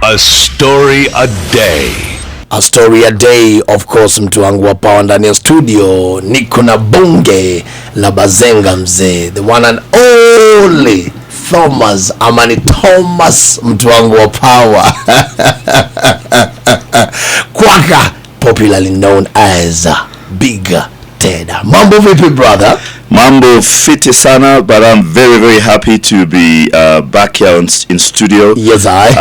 A story a day. A story a day, of course. Mtu wangu wa power ndani ya studio niko na bunge la bazenga mzee, the one and only Thomas, mtu wangu wa power. Kwaka, popularly known as Big Ted. Mambo vipi brother? Mambo fiti sana, but I'm very, very happy to be back here in studio. Yes, I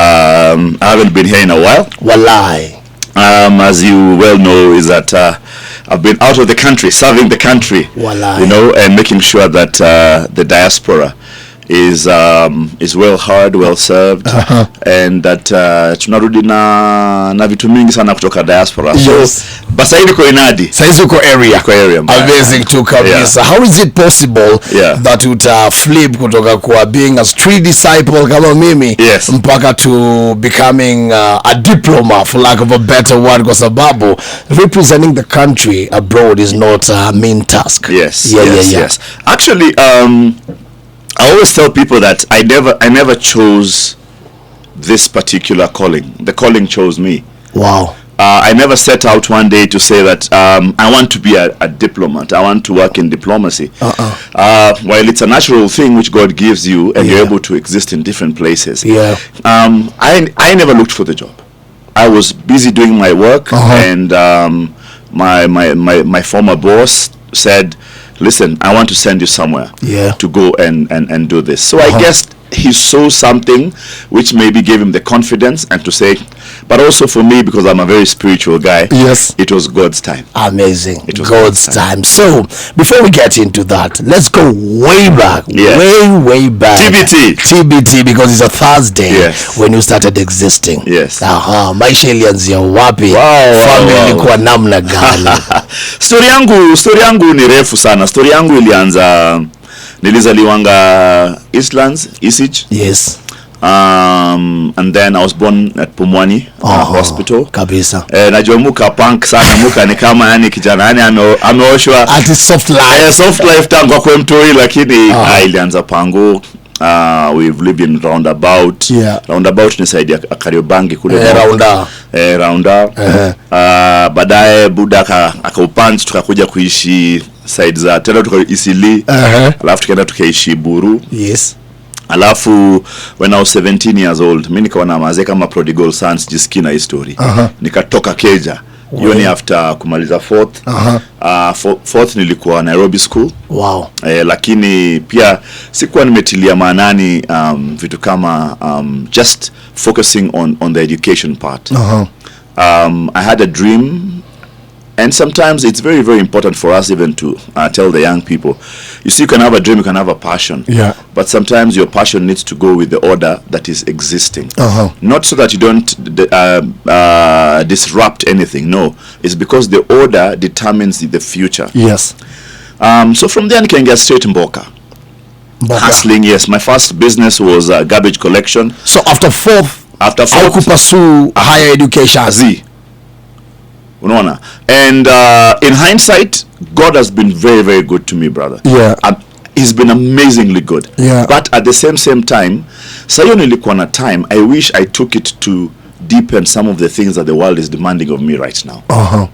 haven't been here in a while. Wallahi. As you well know, is that I've been out of the country, serving the country. Wallahi. You know, and making sure that the diaspora is well heard, well served, and that tunarudi na vitu mingi sana kutoka diaspora. Yes. So basa hili ko inadi. Saizi uko area. Amazing to kabisa. Yeah. How is it possible that flip kutoka kwa being a street disciple kama mimi mpaka to becoming a diploma, for lack of a better word, kwa sababu representing the country abroad is not a mean task. Yes. Actually, I always tell people that I never chose this particular calling. The calling chose me. Wow. I never set out one day to say that I want to be a diplomat. I want to work in diplomacy. While it's a natural thing which God gives you, and you're able to exist in different places. Yeah. I never looked for the job. I was busy doing my work, and my former boss said, listen, I want to send you somewhere to go and do this. So I guess he saw something which maybe gave him the confidence and to say, but also for me, because I'm a very spiritual guy, it was God's time. Amazing. It was God's time. So before we get into that, let's go way back, way back. TBT, because it's a Thursday when you started existing. Maisha ilianzia wapi? Family ilikuwa namna gani? Story yangu ni refu sana. Story yangu ilianza, nilizaliwanga Eastlands, Isich. Yes. And then I was born at Pumwani Hospital. Kabisa. Najua muka punk sana, muka ni kama yani kijana yani ameoshwa. Ati soft life. Soft life tangu kwa mtoi, lakini ilianza pango. We've lived in Roundabout. Roundabout ni side ya Kariobangi kule. Rounda. Baadaye buda akaupunch, tukakuja kuishi side za tena tukaisili. Alafu tukaenda tukaishi Buru. Yes. Alafu when I was 17 years old, mimi nikaona mazee kama prodigal sons jiskina history. Nikatoka Keja. Hiyo ni after kumaliza fourth. Fourth nilikuwa Nairobi school. Wow. Lakini pia sikuwa nimetilia maanani vitu kama just focusing on the education part. I had a dream, and sometimes it's very, very important for us even to tell the young people, you see, you can have a dream, you can have a passion, but sometimes your passion needs to go with the order that is existing. Not so that you don't disrupt anything. No, it's because the order determines the future. Yes. So from there, I can get straight in Mboka. Hustling, yes. My first business was garbage collection. So after fourth, I could pursue higher education. Unaona? And in hindsight, God has been very, very good to me, brother. He's been amazingly good. But at the same time, sayo nilikuwa na time, I wish I took it to deepen some of the things that the world is demanding of me right now.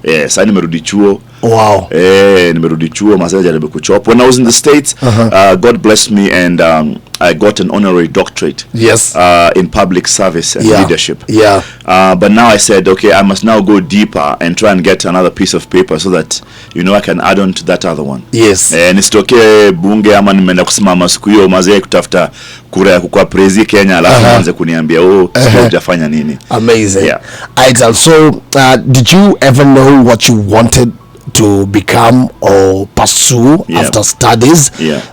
Sasa nimerudi chuo. Wow. Nimerudi chuo, masaya jaribu kuchop. When I was in the States, God blessed me, and I got an honorary doctorate. Yes. In public service and leadership. But now I said, okay, I must now go deeper and try and get another piece of paper so that, you know, I can add on to that other one. Yes. Nisitoke bunge ama nimeenda kusimama siku hiyo mazee kutafuta kura ya kukua prezi Kenya, alafu anze kuniambia hujafanya nini. Amazing. Aital, so did you ever know what you wanted to become or pursue after studies?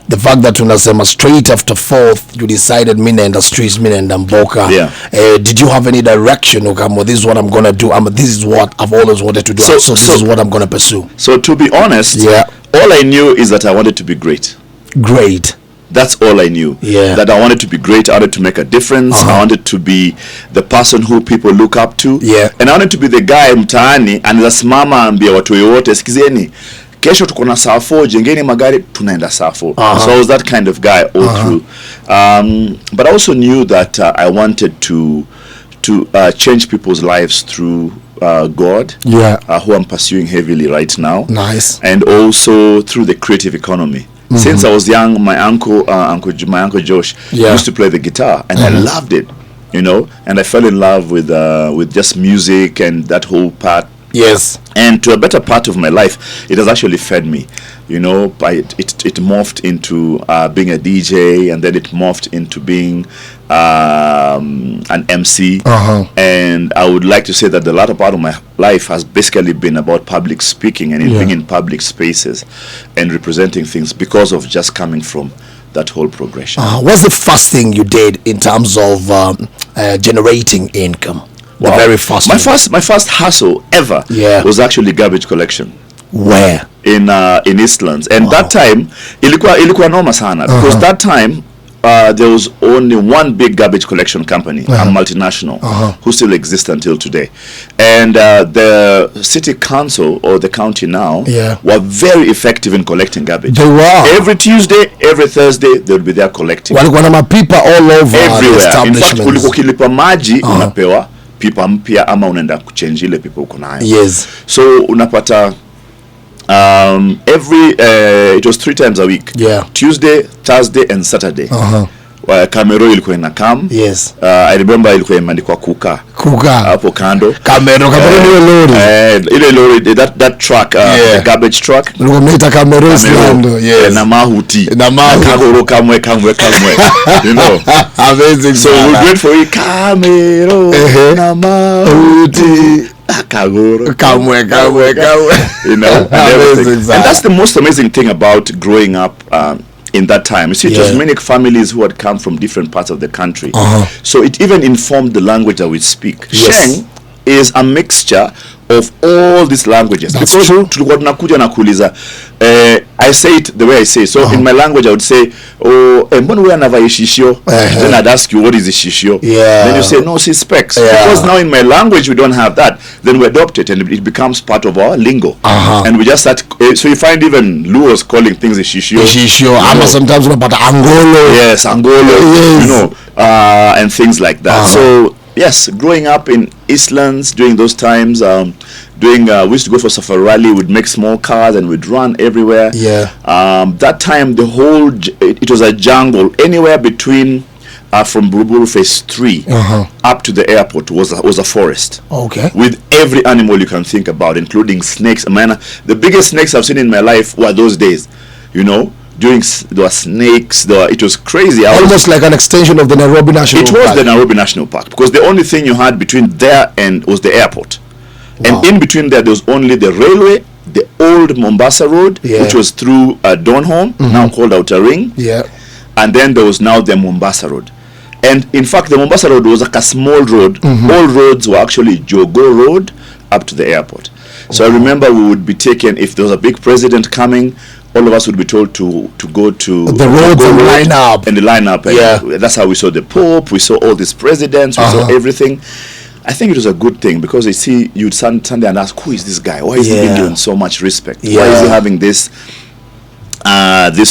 The fact that unasema straight after fourth you decided mina naenda streets, mina naenda Mboka. Did you have any direction? Okay, well, this is what I'm gonna do. This is what I've always wanted to do. So this is what I'm gonna pursue. So to be honest, all I knew is that I wanted to be great. That's all I knew. That I wanted to be great. I wanted to make a difference. I wanted to be the person who people look up to. And I wanted to be the guy mtaani anasimama ambia watu wote, sikizeni, kesho tuko na saa 4, jengeni magari, tunaenda saa 4. So I was that kind of guy all through. But I also knew that I wanted to to change people's lives through God, who I'm pursuing heavily right now. Nice. And also through the creative economy. Since I was young, my uncle Josh used to play the guitar, and I loved it, you know. And I fell in love with just music and that whole part. Yes. And to a better part of my life, it has actually fed me, you know. It morphed into being a DJ, and then it morphed into being an MC. And I would like to say that the latter part of my life has basically been about public speaking and being in public spaces and representing things because of just coming from that whole progression. What's the first thing you did in terms of generating income? The very first my first hustle ever was actually garbage collection. Where? In Eastlands. And that time ilikuwa noma sana, because that time there was only one big garbage collection company, a multinational, who still exists until today. And the city council, or the county now, were very effective in collecting garbage. They were. Every Tuesday, every Thursday, they would be there collecting. Walikuwa na mapipa all over everywhere. In fact, ulikuwa ukilipa maji unapewa pipa mpya, ama unaenda kuchange ile pipa uko nayo. Yes. So unapata it was 3 times a week. Tuesday, Thursday and Saturday. Kamero ilikuwa ina come. Yes. I remember ilikuwa imeandikwa Kuka hapo kando. Kamero ni lori. Ile lori, that truck, the garbage truck. Unaita Kamero slando. Yes. Na mahuti. Kagoro kamwe. You know. Amazing. So we wait for it. Kamero na mahuti. Kagoro kamwe. You know. And that's the most amazing thing about growing up in that time. You see, it was many families who had come from different parts of the country. So it even informed the language that we speak. Sheng is a mixture of all these languages. That's because true. tulikuwa tunakuja na kuuliza, I say it the way I say. So in my language I would say, mbona wewe anavaa shishio? Then I'd ask you, what is a shishio? Then you say, no, she specs. Because now in my language we don't have that. Then we adopt it, and it becomes part of our lingo. And we just start, so you find even Luos calling things a shishio. Ama sometimes unapata angolo. Yes, angolo. You know, and things like that. So yes, growing up in Eastlands during those times, we used to go for safari rally. We'd make small cars and we'd run everywhere. That time it was a jungle. Anywhere between from Buruburu phase 3 up to the airport was a forest. Okay. With every animal you can think about, including snakes. Man, the biggest snakes I've seen in my life were those days. You know, there were snakes. It was crazy. Almost like an extension of the Nairobi National Park. It was the Nairobi National Park, because the only thing you had between there and was the airport. And in between there was only the railway, the old Mombasa Road, which was through Donholm, now called Outer Ring. And then there was now the Mombasa Road. And in fact, the Mombasa Road was like a small road. All roads were actually Jogo Road up to the airport. So I remember we would be taken, if there was a big president coming, all of us would be told to go to the road and line up. And the line up. And that's how we saw the Pope, we saw all these presidents, we saw everything. I think it was a good thing, because you'd stand there and ask, who is this guy? Why is he being given so much respect? Why is he having this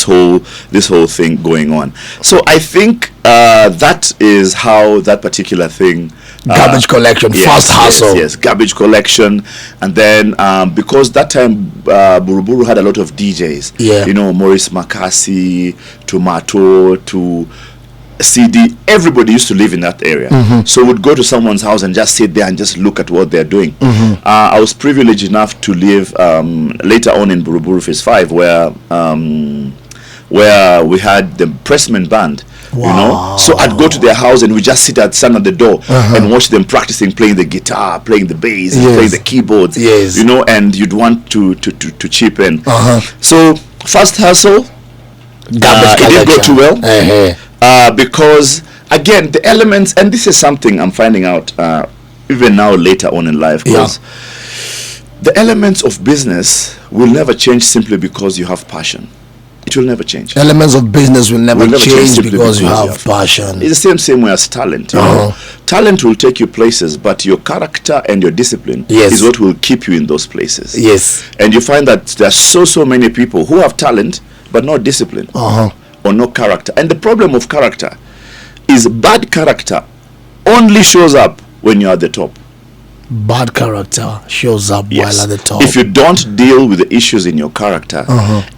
whole thing going on? So I think that is how that particular thing, garbage collection, first hustle. Yes, garbage collection. And then because that time Buruburu had a lot of DJs, you know, Maurice Makasi, Tomato, to CD, everybody used to live in that area. So we'd go to someone's house and just sit there and just look at what they're doing. I was privileged enough to live later on in Buruburu phase 5, where we had the Pressman band. You know, so I'd go to their house and we just stand at the door and watch them practicing, playing the guitar, playing the bass, playing the keyboards. You know, and you'd want to chip in. So first hustle, it didn't go too well. Because again, the elements, and this is something I'm finding out even now later on in life, because the elements of business will never change simply because you have passion. It will never change. Elements of business will never change because you have passion. It's the same way as talent. You know? Talent will take you places, but your character and your discipline is what will keep you in those places. And you find that there are so many people who have talent but no discipline or no character. And the problem of character is bad character only shows up when you're at the top. Bad character shows up while at the top. If you don't deal with the issues in your character,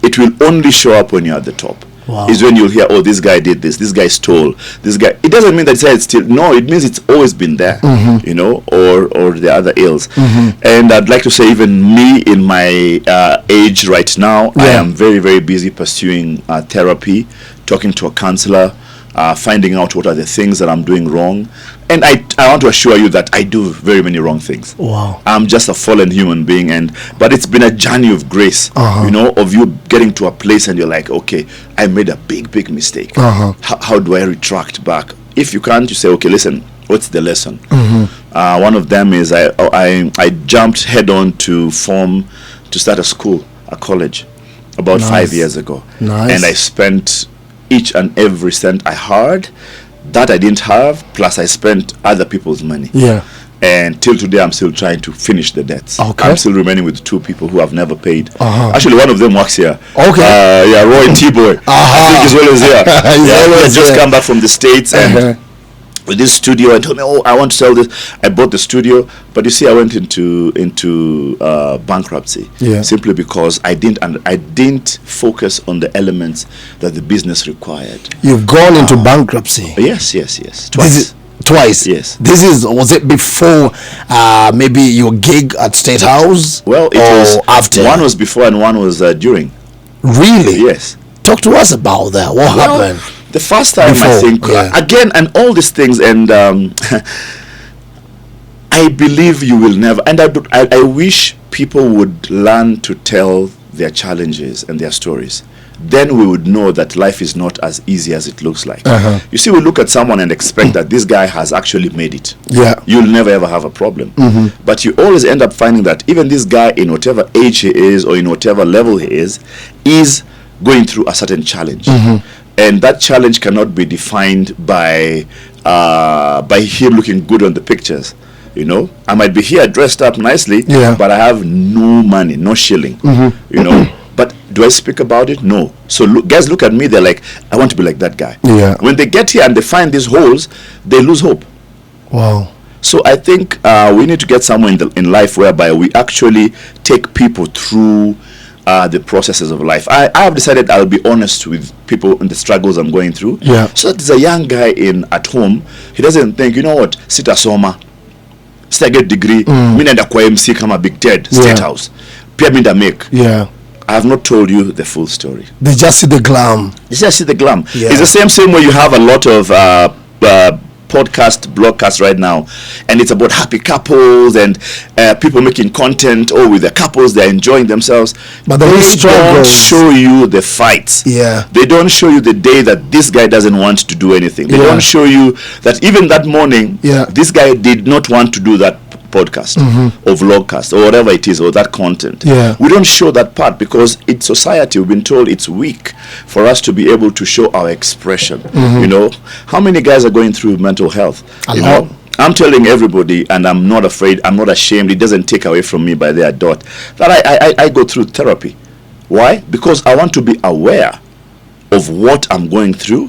it will only show up when you're at the top. Wow. Is when you'll hear, oh, this guy did this stole, this guy. It doesn't mean that it's still. No, it means it's always been there, you know, or the other ills. And I'd like to say, even me in my age right now, I am very, very busy pursuing therapy, talking to a counselor, finding out what are the things that I'm doing wrong. And I want to assure you that I do very many wrong things. Wow. I'm just a fallen human being, but it's been a journey of grace, you know, of you getting to a place and you're like, okay, I made a big mistake. How do I retract back? If you can't, you say, okay, listen, what's the lesson? One of them is I jumped head on to start a college about 5 years ago. And I spent each and every cent I had that I didn't have, plus I spent other people's money. And till today, I'm still trying to finish the debts. I'm still remaining with 2 people who have never paid. Actually, one of them works here. Roy T-Boy. I think he's always here. He has just come back from the States and with this studio and told me, oh, I want to sell this. I bought the studio, but you see, I went into bankruptcy simply because I didn't focus on the elements that the business required. You've gone into bankruptcy. Yes. Twice. Yes. Was it before maybe your gig at State House? Well, it was after. One was before and one was during. Really? Yes. Talk to us about that. What happened? The first time, before, I think, again, and all these things, and I believe you will never, and I wish people would learn to tell their challenges and their stories. Then we would know that life is not as easy as it looks like. You see, we look at someone and expect that this guy has actually made it. You'll never ever have a problem. But you always end up finding that even this guy, in whatever age he is or in whatever level he is going through a certain challenge. And that challenge cannot be defined by him looking good on the pictures. You know, I might be here dressed up nicely, but I have no money, no shilling. You know, but do I speak about it? No. So guys look at me, they're like, I want to be like that guy. When they get here and they find these holes, they lose hope. Wow. So I think we need to get somewhere in life whereby we actually take people through the processes of life. I have decided I'll be honest with people in the struggles I'm going through. So that there's a young guy at home, he doesn't think, you know what, sita soma, sita get degree, mi naenda kwa Emcee kama Big Ted, State House, pia mi nda make. I have not told you the full story. They just see the glam. It's the same way you have a lot of broadcast right now, and it's about happy couples and people making content with the couples, they're enjoying themselves, but they don't show you the fights. They don't show you the day that this guy doesn't want to do anything. They don't show you that even that morning this guy did not want to do that podcast or vlogcast or whatever it is, or that content. We don't show that part because in society we've been told it's weak for us to be able to show our expression. You know, how many guys are going through mental health? You know, I'm telling everybody, and I'm not afraid, I'm not ashamed, it doesn't take away from me by their dot, that I go through therapy. Why? Because I want to be aware of what I'm going through.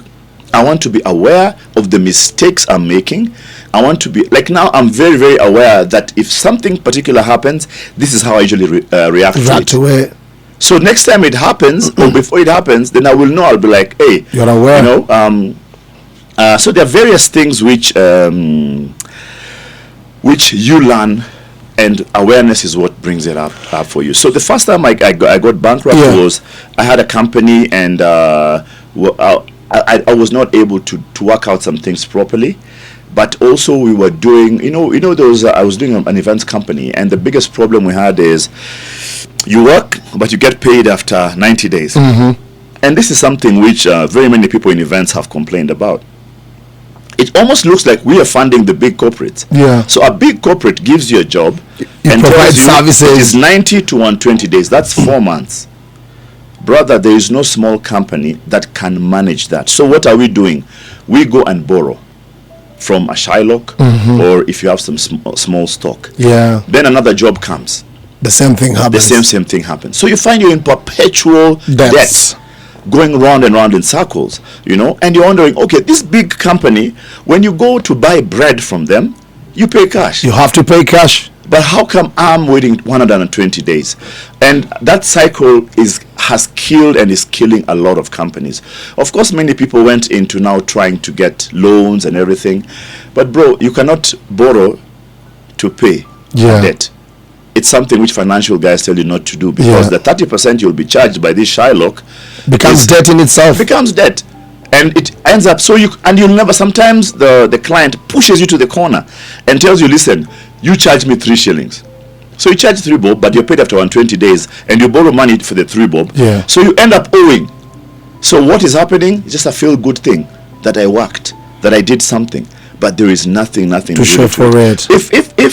I want to be aware of the mistakes I'm making. I want to be, like now, I'm very, very aware that if something particular happens, this is how I usually react to it. So next time it happens, or before it happens, then I will know, I'll be like, hey, you're aware. You know, so there are various things which you learn, and awareness is what brings it up for you. So the first time I got bankrupt was, I had a company, and I was not able to work out some things properly. But also we were doing, you know those, I was doing an events company, and the biggest problem we had is you work, but you get paid after 90 days. And this is something which very many people in events have complained about. It almost looks like we are funding the big corporates. So a big corporate gives you a job and provides services. It is 90 to 120 days. That's 4 months. Brother, there is no small company that can manage that. So what are we doing? We go and borrow from a Shylock, or if you have some small stock. Then another job comes. The same thing happens. The same thing happens. So you find you're in perpetual debt, going round and round in circles, you know, and you're wondering, okay, this big company, when you go to buy bread from them, You pay cash. You have to pay cash. But how come I'm waiting 120 days? And that cycle has killed and is killing a lot of companies. Of course, many people went into now trying to get loans and everything. But bro, you cannot borrow to pay debt. It's something which financial guys tell you not to do, because the 30% you'll be charged by this Shylock becomes debt in itself. Becomes debt. And it ends up, you'll never, sometimes the client pushes you to the corner and tells you, listen, you charge me 3 shillings. So you charge 3 bob, but you're paid after 120 days, and you borrow money for the 3 bob. Yeah. So you end up owing. So what is happening? It's just a feel-good thing that I worked, that I did something, but there is nothing to show for it.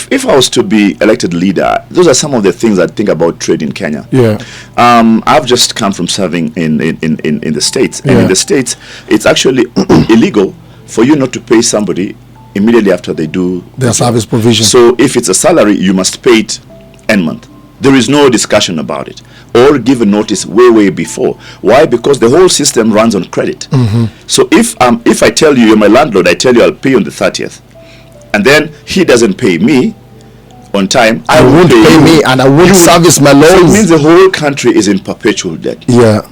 If I was to be elected leader, those are some of the things I think about trade in Kenya. Yeah. I've just come from serving in the States, and in the States, it's actually illegal for you not to pay somebody immediately after they do their service provision. So if it's a salary, you must pay it end month. There is no discussion about it, or give a notice way before. Why? Because the whole system runs on credit. So if I tell you, you're my landlord, I tell you I'll pay you on the 30th, and then he doesn't pay me on time, I won't pay me, and I won't service my loans. So it means the whole country is in perpetual debt. Yeah.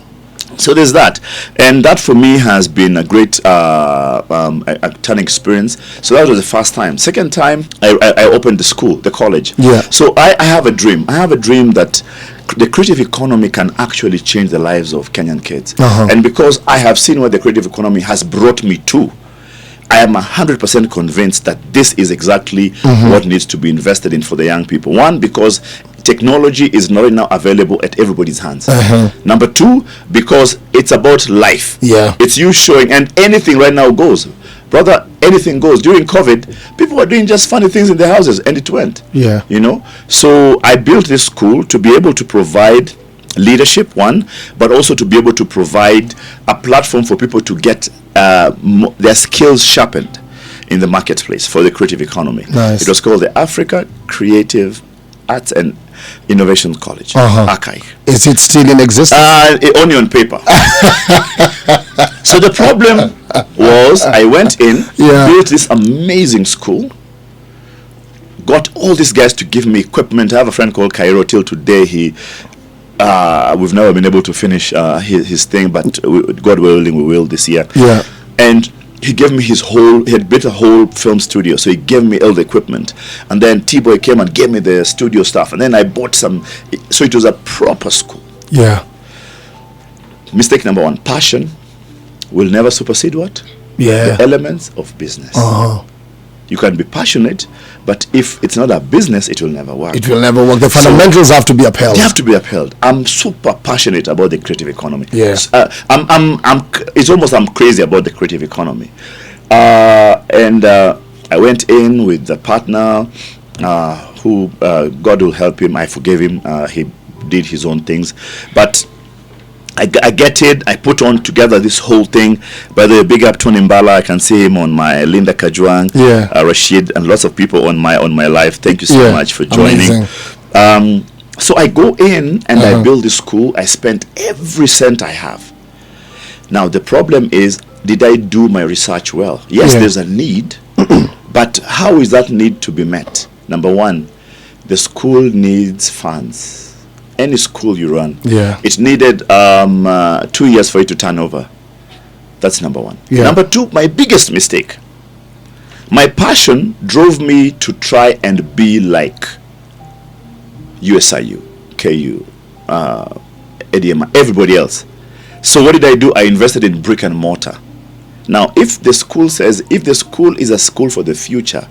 So there's that, and that for me has been a great a turning experience. So that was the first time. Second time, I opened the school, the college. Yeah. So I have a dream. I have a dream that the creative economy can actually change the lives of Kenyan kids. And because I have seen what the creative economy has brought me to, I am 100% convinced that this is exactly what needs to be invested in for the young people. One, because technology is not now available at everybody's hands. Number 2, because it's about life. Yeah. It's you showing, and anything right now goes. Brother, anything goes. During COVID, people were doing just funny things in their houses, and it went. Yeah. You know? So I built this school to be able to provide leadership, one, but also to be able to provide a platform for people to get their skills sharpened in the marketplace for the creative economy. Nice. It was called the Africa Creative Arts and Innovation College, a.k.a. Is it still in existence? Only on paper. So the problem was, I went in, built this amazing school, got all these guys to give me equipment. I have a friend called Cairo. Till today, we've never been able to finish his thing, but God willing, we will this year. Yeah. And he gave me he had built a whole film studio, so he gave me all the equipment. And then T-Boy came and gave me the studio stuff, and then I bought some. So it was a proper school. Yeah. Mistake number 1, passion will never supersede what? Yeah. The elements of business. You can be passionate, but if it's not a business, it will never work. It will never work. The fundamentals have to be upheld. They have to be upheld. I'm super passionate about the creative economy. Yes. It's almost I'm crazy about the creative economy. And I went in with the partner who, God will help him. I forgave him. He did his own things. But I get it. I put on together this whole thing. By the way, big up Tony Mbala. I can see him on my Linda Kajwang, Rashid, and lots of people on my live. Thank you so much for joining. So I go in and I build this school. I spent every cent I have. Now the problem is, did I do my research well? Yes, there's a need, but how is that need to be met? Number 1, the school needs funds. Any school you run, it needed 2 years for it to turn over. That's number 1. Number 2, my biggest mistake. My passion drove me to try and be like USIU, KU, ADM, everybody else. So what did I do? I invested in brick and mortar. Now, if the school is a school for the future,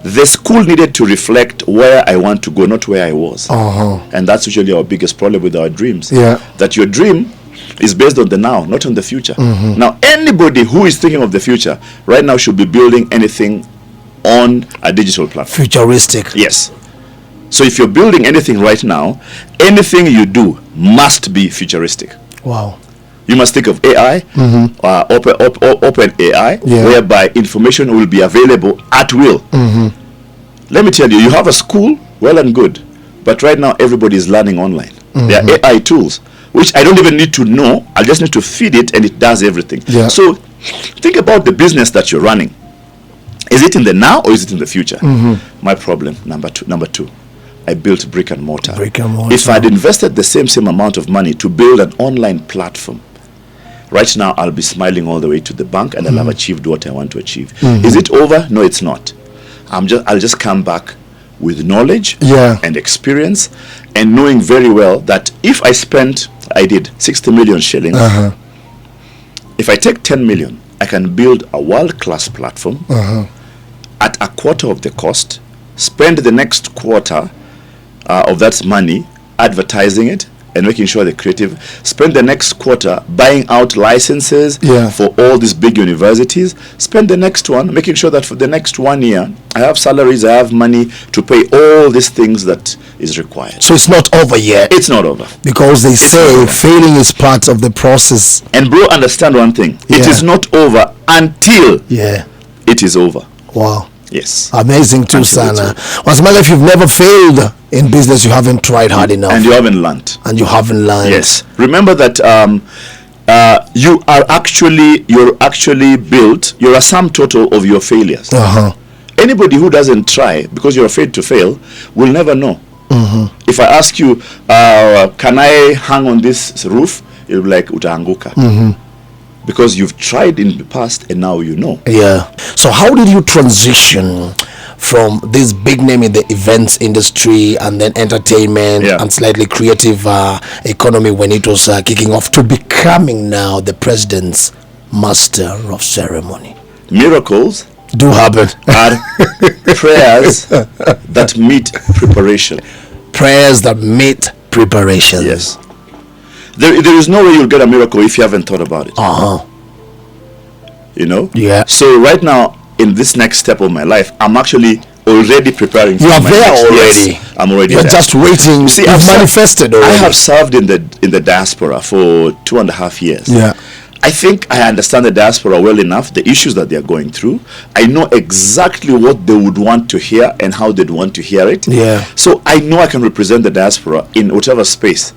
the school needed to reflect where I want to go, not where I was. And that's usually our biggest problem with our dreams. That your dream is based on the now, not on the future. Now, anybody who is thinking of the future right now should be building anything on a digital platform. Futuristic. Yes. So if you're building anything right now, anything you do must be futuristic. Wow. You must think of AI, open AI, whereby information will be available at will. Let me tell you, you have a school, well and good, but right now everybody is learning online. There are AI tools, which I don't even need to know. I just need to feed it and it does everything. So think about the business that you're running. Is it in the now or is it in the future? My problem, number two, I built brick and mortar. If I'd invested the same amount of money to build an online platform, right now I'll be smiling all the way to the bank and I'll have achieved what I want to achieve. Is it over? No, it's not. I'll just come back with knowledge and experience, and knowing very well that if I did 60 million shillings, if I take 10 million, I can build a world-class platform at a quarter of the cost, spend the next quarter of that money advertising it and making sure the creative, spend the next quarter buying out licenses for all these big universities, spend the next one making sure that for the next 1 year I have salaries, I have money to pay all these things that is required. So it's not over yet. It's not over, because they say failing is part of the process. And bro, understand one thing, it is not over until it is over. Wow. Yes. Amazing too, Sana. As matter, if you've never failed in business, you haven't tried hard enough. And you haven't learned. Yes. Remember that you're actually built, you're a sum total of your failures. Anybody who doesn't try because you're afraid to fail will never know. If I ask you, can I hang on this roof? You'll be like, utaanguka. Because you've tried in the past and now you know. Yeah. So how did you transition from this big name in the events industry and then entertainment and slightly creative economy when it was kicking off to becoming now the president's master of ceremony? Miracles do happen. Are prayers that meet preparation. Prayers that meet preparation. Yes. There is no way you'll get a miracle if you haven't thought about it. You know? Yeah. So right now, in this next step of my life, I'm actually already preparing for you are my there next. already. Yes, I'm already You're there. just waiting. See, I've manifested already. I have served in the diaspora for 2.5 years. Yeah. I think I understand the diaspora well enough, the issues that they're going through. I know exactly what they would want to hear and how they'd want to hear it. Yeah. So I know I can represent the diaspora in whatever space.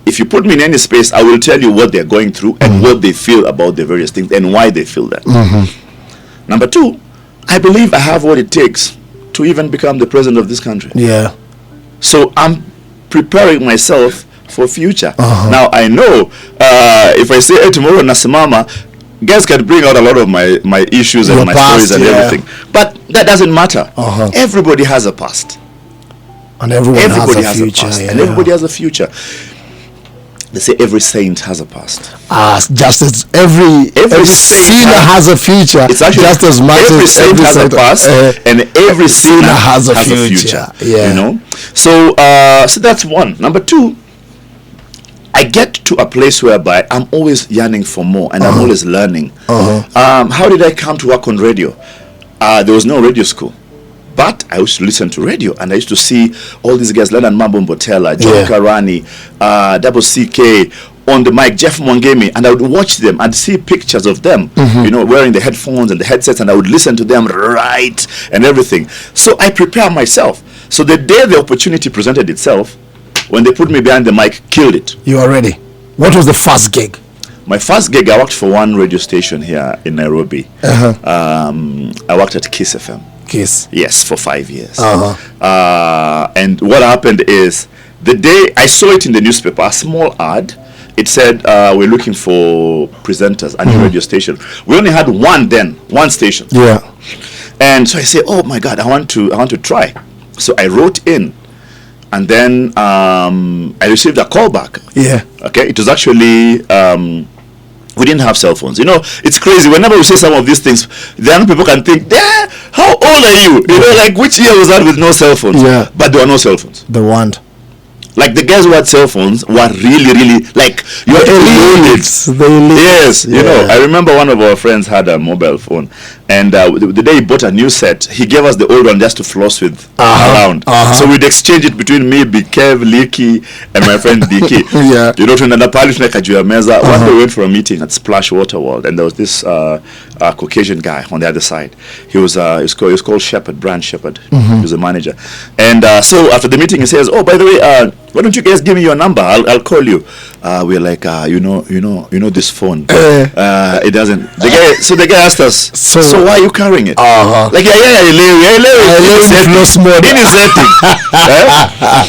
If you put me in any space, I will tell you what they're going through and what they feel about the various things and why they feel that. Number two, I believe I have what it takes to even become the president of this country. Yeah. So I'm preparing myself for future. Now I know if I say, hey, tomorrow Nasimama, guys can bring out a lot of my issues and my stories and everything. But that doesn't matter. Everybody has a past. And everybody has a future. And everybody has a future. They say every saint has a past. Just as every sinner has a future. It's actually just as much every as saint has a past, and every sinner has a future. Yeah. You know. So so that's one. Number two, I get to a place whereby I'm always yearning for more, and I'm always learning. How did I come to work on radio? There was no radio school. But I used to listen to radio, and I used to see all these guys, Leonard Mambo Mbotela, John Karani, Double CK, on the mic, Jeff Mwangemi, and I would watch them and see pictures of them, you know, wearing the headphones and the headsets, and I would listen to them right and everything. So I prepare myself. So the day the opportunity presented itself, when they put me behind the mic, killed it. You are ready. What was the first gig? My first gig, I worked for one radio station here in Nairobi. I worked at Kiss FM. Kiss. Yes, for 5 years. And what happened is, the day I saw it in the newspaper, a small ad, it said we're looking for presenters, a new radio station. We only had one station. Yeah. And so I say, oh my God, I want to try. So I wrote in, and then I received a call back. Yeah. Okay, it was actually we didn't have cell phones. You know, it's crazy. Whenever we say some of these things, then people can think, how old are you? You know, like, which year was that with no cell phones? Yeah. But there were no cell phones. The one. Like, the guys who had cell phones were really, like, you had to load it. Yes, you know, I remember one of our friends had a mobile phone, and the day he bought a new set, he gave us the old one just to floss with around. So we'd exchange it between me, Big Kev, Leaky, and my friend DK. Yeah. You know, tunaenda pale tunakajua meza. One day we went for a meeting at Splash Water World, and there was this Caucasian guy on the other side. He was called Shepherd, Brand Shepherd. He was a manager. And so after the meeting, he says, oh, by the way, why don't you guys give me your number? I'll call you. We're like, you know this phone. It doesn't. The guy asked us, so why are you carrying it? Like,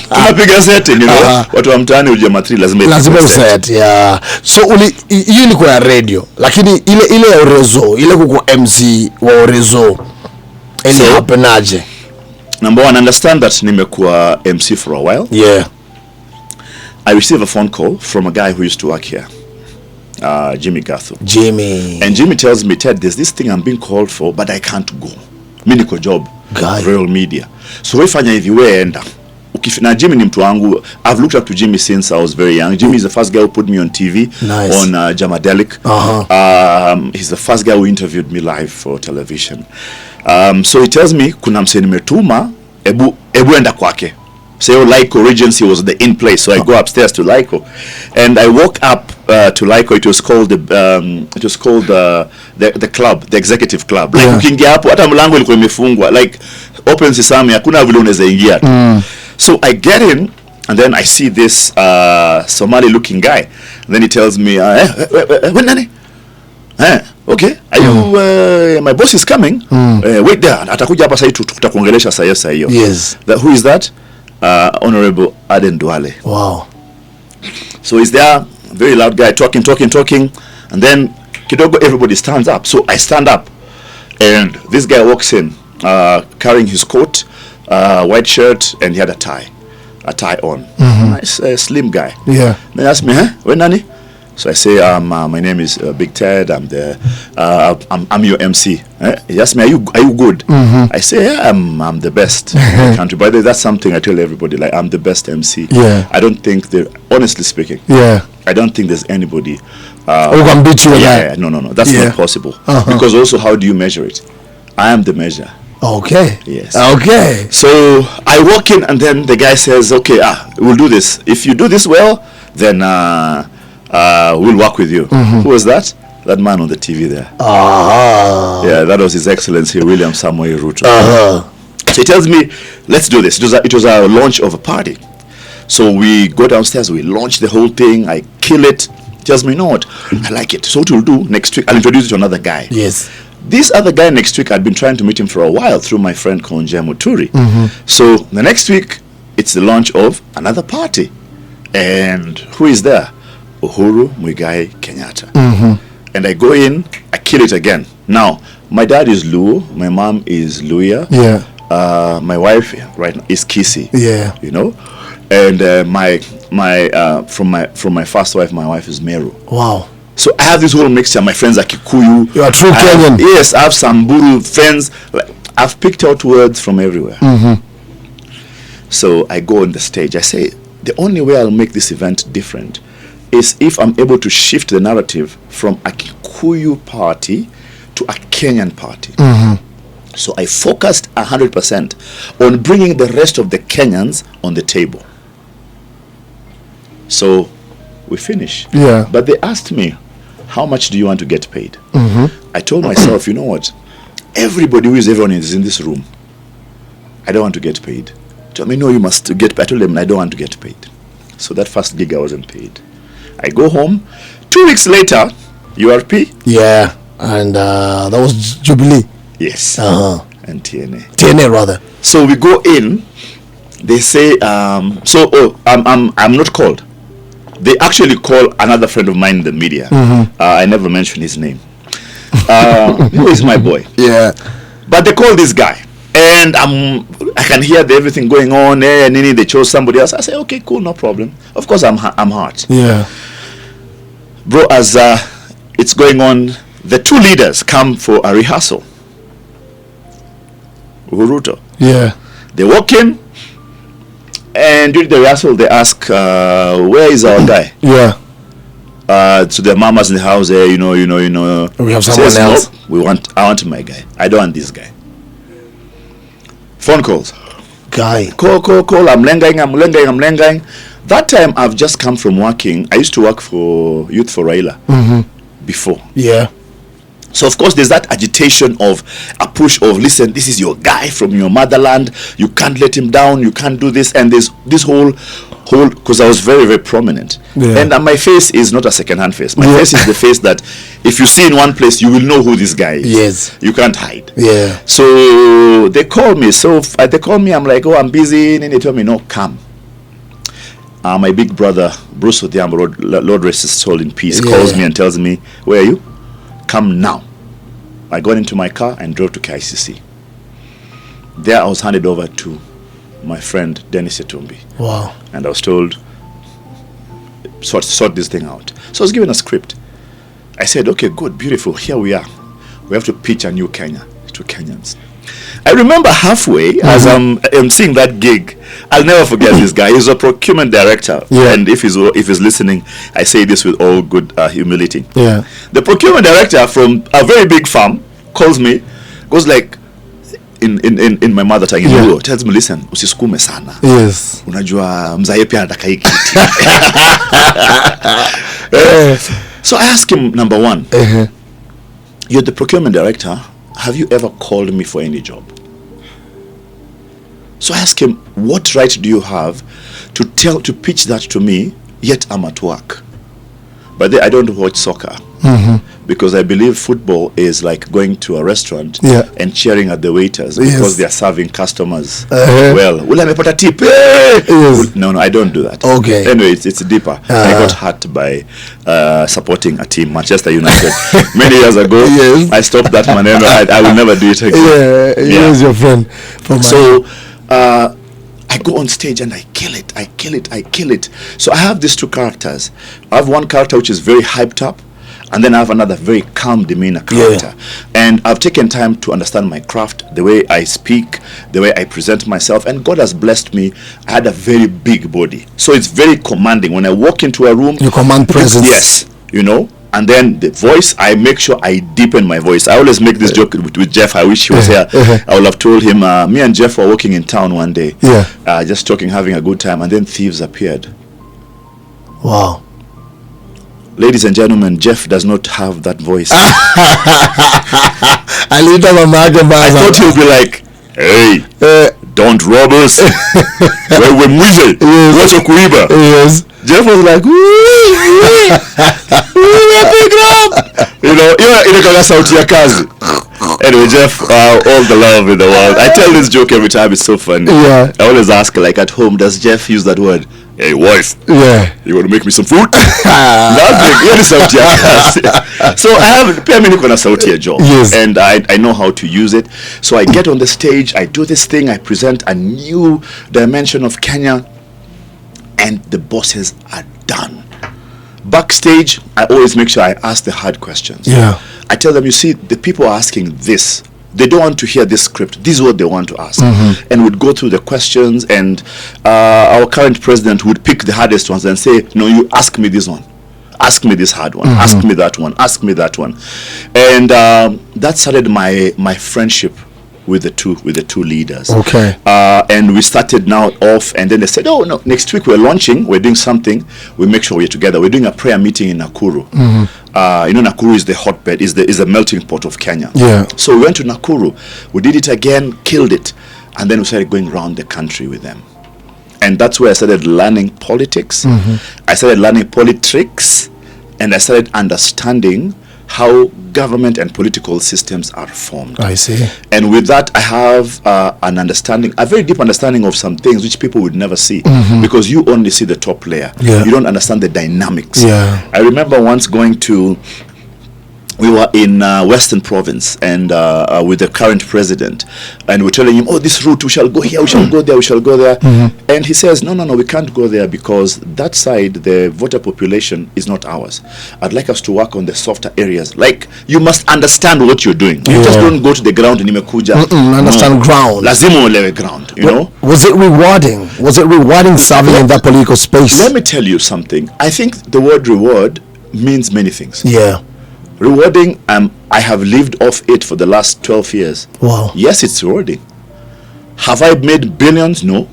tunapiga setting, you know. Watu wa mtaani ujamaa 3 lazima uset. Yeah. So hii ilikuwa ya radio, lakini ile ya Orezo, ile kuko MC wa Orezo. Ile hapenaje? Number one, understand that nimekuwa MC for a while. Yeah. I received a phone call from a guy who used to work here, Jimmy Gathu. And Jimmy tells me, Ted, there's this thing I'm being called for, but I can't go. Mimi niko job, Royal Media. So we fanya hivi, we enda. Na Jimmy ni mtu wangu. I've looked up to Jimmy since I was very young. Jimmy is the first guy who put me on TV, on Jamadelic. He's the first guy who interviewed me live for television. So he tells me, kuna msee nimetuma, ebu enda kwake. So Lyco Regency was the in place, so I go upstairs to Lyco, and I walk up to Lyco. It was called the club, the executive club. Like ukiingia hapo, hata mlango ilikuwa imefungwa. Like open sesame, hakuna vile unaweza ingia. So I get in, and then I see this Somali-looking guy. And then he tells me, when nani? Okay, are you? My boss is coming. Wait there. Atakuja hapa sasa tutakuongelesha sasa hiyo. Yes. Who is that? Honorable Aden Duale. Wow. So he's there, very loud guy, talking, and then kidogo everybody stands up. So I stand up, and this guy walks in, carrying his coat, white shirt, and he had a tie on. Nice, slim guy. Yeah. They asked me, when nani? So I say, my name is Big Ted. I'm your MC. He asked me, are you good? I say, yeah, I'm the best in the country. By the way, that's something I tell everybody. Like, I'm the best MC. Yeah. I don't think honestly speaking. Yeah. I don't think there's anybody who can beat you with that. No. That's not possible. Because also, how do you measure it? I am the measure. Okay. Yes. Okay. So I walk in, and then the guy says, okay, we'll do this. If you do this well, then we'll work with you. Who was that? That man on the TV there. Yeah, that was His Excellency William Samoei Ruto. So he tells me, let's do this. It was a launch of a party. So we go downstairs, we launch the whole thing, I kill it. He tells me, you know what, I like it. So what we'll do next week, I'll introduce you to another guy. Yes. This other guy next week, I'd been trying to meet him for a while through my friend Konja Muturi. So the next week, it's the launch of another party. And who is there? Uhuru Muigai Kenyatta. And I go in, I kill it again. Now, my dad is Luo, my mom is Luya. Yeah. My wife right now is Kisi. Yeah. You know? And from my first wife, my wife is Meru. Wow. So I have this whole mixture. My friends are Kikuyu. You are true Kenyan. Yes, I have Samburu friends. I've picked out words from everywhere. So I go on the stage. I say, the only way I'll make this event different is if I'm able to shift the narrative from a Kikuyu party to a Kenyan party. So I focused 100% on bringing the rest of the Kenyans on the table. So we finish. Yeah. But they asked me, how much do you want to get paid? I told myself, you know what? Everybody who is everyone is in this room. I don't want to get paid. They told me, no, you must get paid. I told them, I don't want to get paid. So that first gig I wasn't paid. I go home. 2 weeks later, URP. Yeah. And that was Jubilee. Yes. And TNA. TNA rather. So we go in. They say, I'm not called. They actually call another friend of mine in the media. I never mentioned his name. Who is my boy? Yeah. But they call this guy. And I can hear everything going on. And then they chose somebody else. I say, okay, cool, no problem. Of course, I'm hurt. Yeah. Bro, as it's going on, the two leaders come for a rehearsal. Uhuruto. Yeah. They walk in, and during the rehearsal, they ask, where is our guy? Yeah. To the mamas in the house, you know. We have someone else. No, I want my guy. I don't want this guy. Phone calls. Guy. Call. I'm lenging. That time, I've just come from working. I used to work for Youth for Raila before. Yeah. So, of course, there's that agitation of a push of, listen, this is your guy from your motherland. You can't let him down. You can't do this. And there's this whole because I was very, very prominent. Yeah. And my face is not a second-hand face. My face is the face that if you see in one place, you will know who this guy is. Yes. You can't hide. Yeah. So they call me. So they call me. I'm like, oh, I'm busy. And they tell me, no, come. My big brother, Bruce Odhiambo, Lord rest his soul in peace, calls me and tells me, where are you? Come now. I got into my car and drove to KICC. There I was handed over to my friend Dennis Etumbi. Wow. And I was told, sort this thing out. So I was given a script. I said, okay, good, beautiful, here we are. We have to pitch a new Kenya to Kenyans. I remember halfway, as I'm seeing that gig, I'll never forget this guy. He's a procurement director. Yeah. And if he's listening, I say this with all good humility. Yeah. The procurement director from a very big firm calls me, goes like, in my mother tongue, in tells me, listen, usisukume sana. Yes. Unajua mzae pia anataka hiki. So I asked him, number one, you're the procurement director. Have you ever called me for any job? So I asked him, what right do you have to pitch that to me, yet I'm at work? But then I don't watch soccer. Because I believe football is like going to a restaurant and cheering at the waiters because they are serving customers well. Will I put a tip? No, I don't do that. Okay. Anyway, it's deeper. I got hurt by supporting a team, Manchester United, many years ago. I stopped that man. I will never do it again. He was your friend. So I go on stage and I kill it. So I have these two characters. I have one character which is very hyped up, and then I have another very calm demeanor character. And I've taken time to understand my craft, the way I speak, the way I present myself, and God has blessed me. I had a very big body, so it's very commanding. When I walk into a room, you command presence. Yes, and then the voice, I make sure I deepen my voice. I always make this joke with Jeff. I wish he was here. I would have told him, me and Jeff were walking in town one day, just talking, having a good time, and then thieves appeared. Wow. Ladies and gentlemen, Jeff does not have that voice. I thought he would be like, hey, don't rob us. We're mwizi. What's your kuiba? Yes. Jeff was like, sauti ya kazi. Anyway, Jeff, all the love in the world. I tell this joke every time, it's so funny. I always ask, like at home, does Jeff use that word? Hey, wife. You want to make me some food? Nothing. So I have niko sauti ya job. And I know how to use it. So I get on the stage, I do this thing, I present a new dimension of Kenya, and the bosses are done. Backstage, I always make sure I ask the hard questions. I tell them, you see, the people are asking this. They don't want to hear this script. This is what they want to ask. And we'd go through the questions, and our current president would pick the hardest ones and say, no, you ask me this one. Ask me this hard one. Ask me that one. Ask me that one. And that started my friendship with the two leaders. And we started now off, and then they said, oh no, next week we're launching, we're doing something, we make sure we're together. We're doing a prayer meeting in Nakuru. Nakuru is the hotbed, is the melting pot of Kenya. So we went to Nakuru, we did it again, killed it, and then we started going around the country with them. And that's where I started learning politics. I started learning politics, and I started understanding how government and political systems are formed. I see. And with that, I have an understanding, a very deep understanding of some things which people would never see, because you only see the top layer. You don't understand the dynamics. I remember once going to, we were in Western Province, and with the current president, and we're telling him, oh, this route, we shall go here, we shall go there, we shall go there. And he says, no, we can't go there because that side, the voter population is not ours. I'd like us to work on the softer areas. Like, you must understand what you're doing. You just don't go to the ground and understand ground. Lazima uelewe ground, know? Was it rewarding? Was it rewarding serving in that political space? Let me tell you something. I think the word reward means many things. Rewarding, I have lived off it for the last 12 years. Wow. Yes, it's rewarding. Have I made billions? No.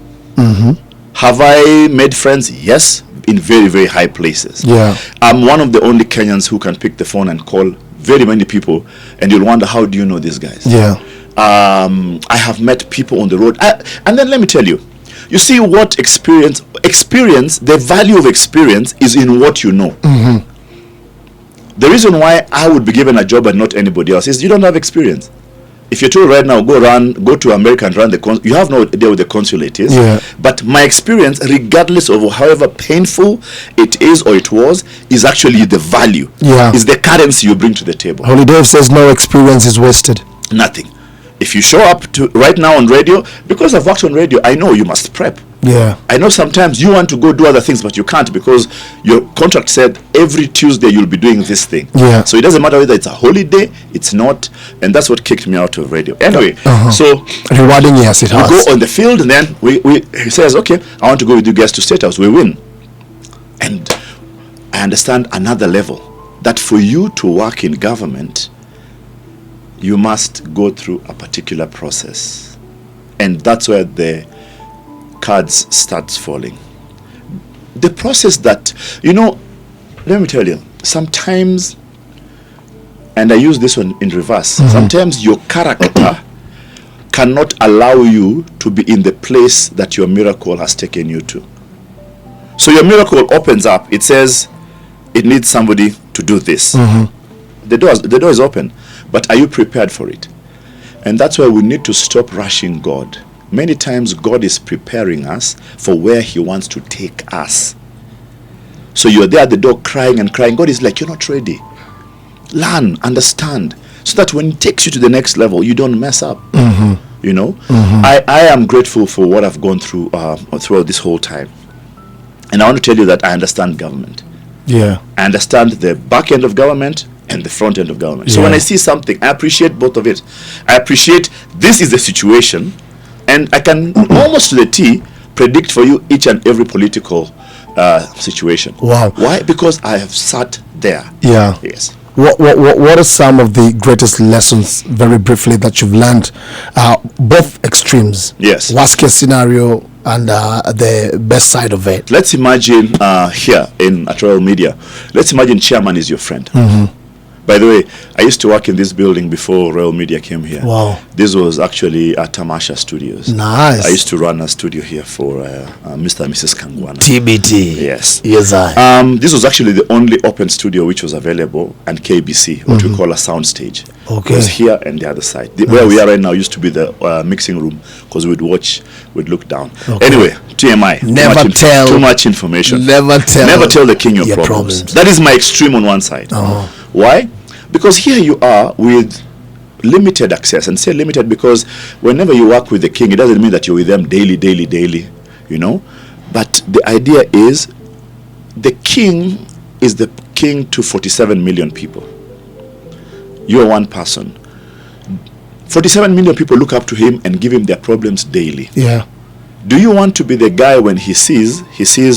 Have I made friends? Yes, in very, very high places. I'm one of the only Kenyans who can pick the phone and call very many people, and you'll wonder, how do you know these guys? I have met people on the road. And then let me tell you, You see what experience, the value of experience is in what you know. The reason why I would be given a job and not anybody else is you don't have experience. If you're told right now, go to America and run the you have no idea what the consulate is. Yeah. But my experience, regardless of however painful it is or it was, is actually the value. Yeah. Is the currency you bring to the table. Holy Dave says no experience is wasted. Nothing. If you show up to right now on radio, because I've worked on radio, I know you must prep. Yeah. I know sometimes you want to go do other things, but you can't because your contract said every Tuesday you'll be doing this thing. Yeah. So it doesn't matter whether it's a holiday, it's not, and that's what kicked me out of radio. Anyway, so rewarding, yes, it we has. go on the field, and then he says, okay, I want to go with you guys to State House. We win, and I understand another level that for you to work in government, you must go through a particular process, and that's where the cards starts falling. The process that, let me tell you, sometimes, and I use this one in reverse, sometimes your character cannot allow you to be in the place that your miracle has taken you to. So your miracle opens up, it says it needs somebody to do this. The door is open, but are you prepared for it? And that's why we need to stop rushing God. Many times God is preparing us for where he wants to take us. So you're there at the door crying and crying. God is like, you're not ready. Learn, understand, so that when he takes you to the next level, you don't mess up. I am grateful for what I've gone through throughout this whole time. And I want to tell you that I understand government. Yeah. I understand the back end of government and the front end of government. So when I see something, I appreciate both of it. I appreciate this is the situation, and I can almost to the T predict for you each and every political situation. Wow. Why? Because I have sat there. Yeah. Yes. What are some of the greatest lessons, very briefly, that you've learned? Both extremes. Yes. Worst case scenario and the best side of it. Let's imagine here at Royal Media, let's imagine chairman is your friend. By the way, I used to work in this building before Royal Media came here. Wow. This was actually Tamasha Studios. Nice. I used to run a studio here for Mr. and Mrs. Kangwana. TBT. Yes. Yes, I. This was actually the only open studio which was available, and KBC, what we call a sound stage. Okay. It was here and the other side. Where we are right now used to be the mixing room, because we'd look down. Okay. Anyway, TMI. Too much information. Never tell the king your problems. That is my extreme on one side. Why? Because here you are with limited access, and say limited because whenever you work with the king, it doesn't mean that you're with them daily, but the idea is the king is the king to 47 million people. You're one person. 47 million people look up to him and give him their problems daily. Yeah. Do you want to be the guy when he sees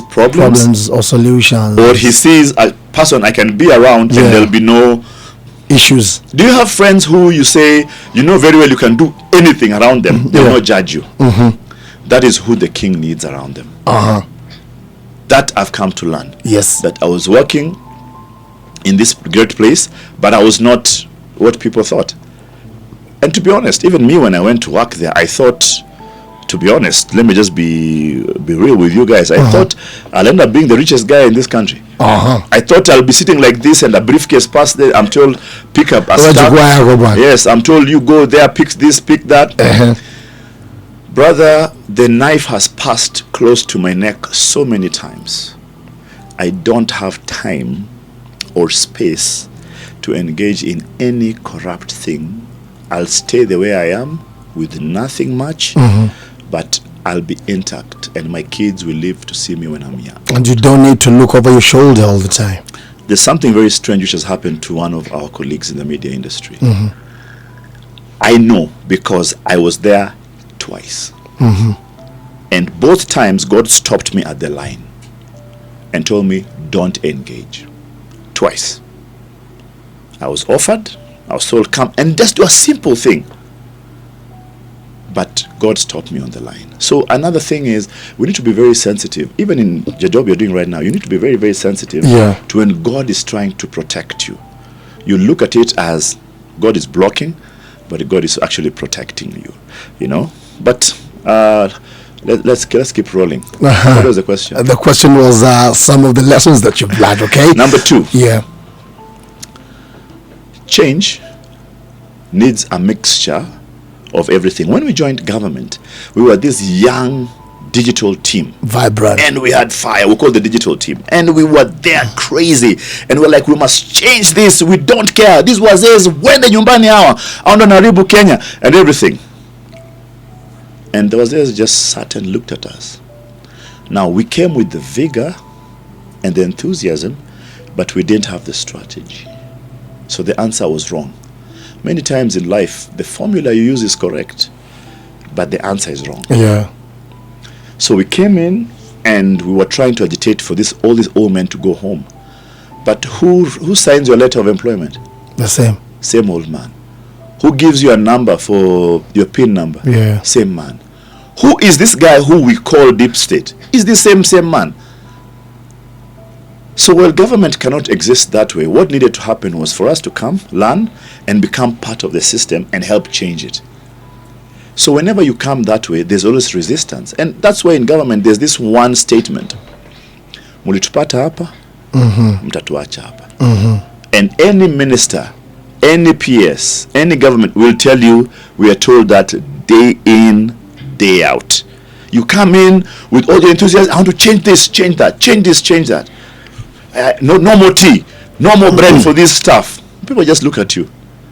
problems or solutions, or he sees a person I can be around and there'll be no issues? Do you have friends who you say very well you can do anything around them? They will not judge you. That is who the king needs around them. That I've come to learn. Yes. That I was working in this great place, but I was not what people thought. And to be honest, even me, when I went to work there, I thought, to be honest, let me just be real with you guys. I thought I'll end up being the richest guy in this country. I thought I'll be sitting like this and a briefcase past there. I'm told, pick up a stuff. Yes, I'm told you go there, pick this, pick that. Brother, the knife has passed close to my neck so many times. I don't have time or space to engage in any corrupt thing. I'll stay the way I am with nothing much, but I'll be intact, and my kids will live to see me when I'm young. And you don't need to look over your shoulder all the time. There's something very strange which has happened to one of our colleagues in the media industry. I know because I was there twice. And both times God stopped me at the line and told me, don't engage. Twice. I was offered, I was told, come and just do a simple thing. But God stopped me on the line. So another thing is, we need to be very sensitive. Even in the job you're doing right now, you need to be very, very sensitive to when God is trying to protect you. You look at it as God is blocking, but God is actually protecting you. But let's keep rolling. What was the question? The question was some of the lessons that you've learned. Okay. Number 2. Yeah. Change needs a mixture of everything. When we joined government, we were this young digital team, vibrant, and we had fire. We called the digital team, and we were there crazy, and we're like, we must change this. We don't care. This was this when the nyumbani hour on Naribu, Kenya, and everything. And there was this just sat and looked at us. Now we came with the vigor and the enthusiasm, but we didn't have the strategy. So the answer was wrong. Many times in life, the formula you use is correct, but the answer is wrong. Yeah. So we came in and we were trying to agitate for all these old men to go home. But who signs your letter of employment? The same. Same old man. Who gives you a number for your PIN number? Yeah. Same man. Who is this guy who we call deep state? Is the same man. So while government cannot exist that way, what needed to happen was for us to come, learn, and become part of the system and help change it. So whenever you come that way, there's always resistance. And that's why in government there's this one statement. Mulitupata hapa, mtatuacha hapa. And any minister, any PS, any government will tell you, we are told that day in, day out. You come in with all the enthusiasm, I want to change this, change that, change this, change that. No more tea, no more bread for this stuff. People just look at you.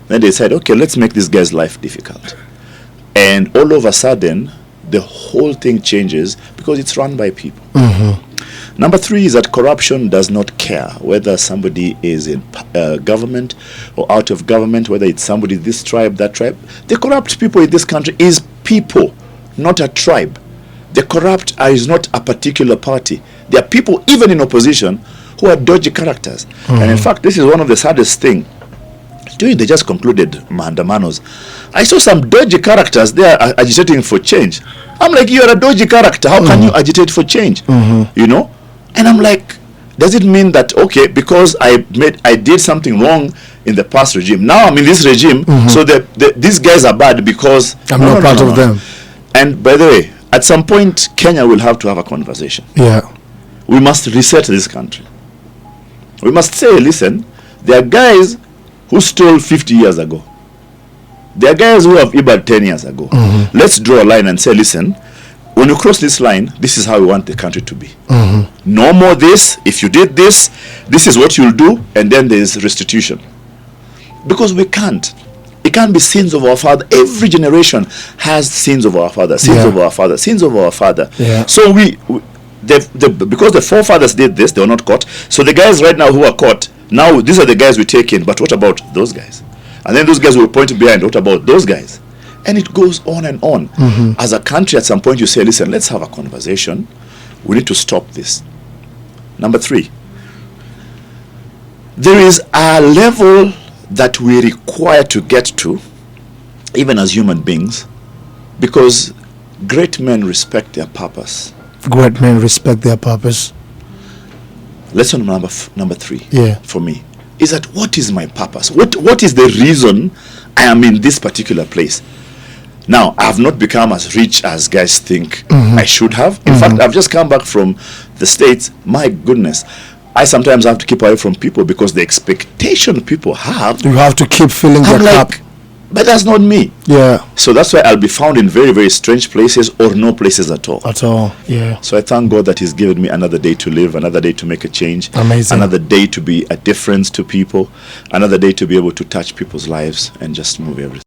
Then they said, okay, let's make this guy's life difficult. And all of a sudden, the whole thing changes because it's run by people. Number 3 is that corruption does not care whether somebody is in government or out of government, whether it's somebody this tribe, that tribe. The corrupt people in this country is people, not a tribe. The corrupt is not a particular party. There are people, even in opposition, who are dodgy characters. And in fact, this is one of the saddest things. They just concluded Maandamanos. I saw some dodgy characters there agitating for change. I'm like, you're a dodgy character. How can you agitate for change? You know? And I'm like, does it mean that, okay, because I did something wrong in the past regime, now I'm in this regime, so these guys are bad because I'm not part of them. And by the way, at some point, Kenya will have to have a conversation. Yeah. We must reset this country. We must say, listen, there are guys who stole 50 years ago. There are guys who have ibbed 10 years ago. Let's draw a line and say, listen, when you cross this line, this is how we want the country to be. No more this. If you did this, this is what you'll do, and then there's restitution. Because we can't. It can't be sins of our father. Every generation has sins of our father, sins of our father, sins of our father. Yeah. So because the forefathers did this, they were not caught. So the guys right now who are caught, now these are the guys we take in, but what about those guys? And then those guys will point behind, what about those guys? And it goes on and on. As a country, at some point you say, listen, let's have a conversation. We need to stop this. Number 3, there is a level that we require to get to, even as human beings, because great men respect their purpose. Great men respect their purpose. Lesson number 3 Yeah. for me is that what is my purpose? What is the reason I am in this particular place? Now, I have not become as rich as guys think I should have. In fact, I've just come back from the States. My goodness, I sometimes have to keep away from people because the expectation people have, you have to keep filling their cup. But that's not me. Yeah. So that's why I'll be found in very, very strange places or no places at all. At all, yeah. So I thank God that He's given me another day to live, another day to make a change. Amazing. Another day to be a difference to people, another day to be able to touch people's lives and just move everything.